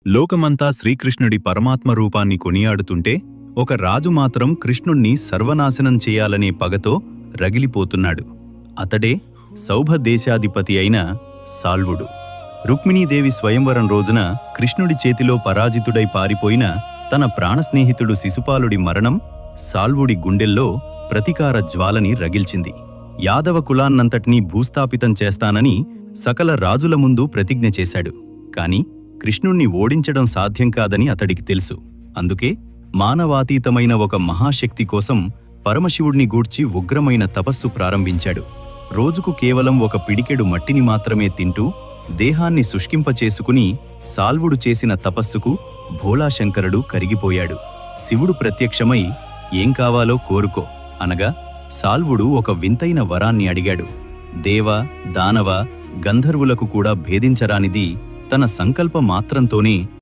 లోకమంతా శ్రీకృష్ణుడి పరమాత్మ రూపాన్ని కొనియాడుతుంటే ఒక రాజు మాత్రం కృష్ణుణ్ణి సర్వనాశనం చేయాలనే పగతో రగిలిపోతున్నాడు. అతడే సౌభదేశాధిపతి అయిన సాల్వుడు. రుక్మిణీదేవి స్వయంవరం రోజున కృష్ణుడి చేతిలో పరాజితుడై పారిపోయిన తన ప్రాణస్నేహితుడు శిశుపాలుడి మరణం సాల్వుడి గుండెల్లో ప్రతీకార జ్వాలని రగిల్చింది. యాదవ కులాన్నంతటినీ భూస్థాపితం చేస్తానని సకల రాజుల ముందు ప్రతిజ్ఞ చేశాడు. కాని కృష్ణుణ్ణి ఓడించడం సాధ్యం కాదని అతడికి తెలుసు. అందుకే మానవాతీతమైన ఒక మహాశక్తి కోసం పరమశివుణ్ణి గూర్చి ఉగ్రమైన తపస్సు ప్రారంభించాడు. రోజుకు కేవలం ఒక పిడికెడు మట్టిని మాత్రమే తింటూ దేహాన్ని శుష్కింపచేసుకుని సాల్వుడు చేసిన తపస్సుకు భోళాశంకరుడు కరిగిపోయాడు. శివుడు ప్రత్యక్షమై ఏం కావాలో కోరుకో అనగా సాల్వుడు ఒక వింతైన వరాన్ని అడిగాడు. దేవ, దానవ, గంధర్వులకు కూడా భేదించరానిది తన సంకల్ప మాత్రంతోనే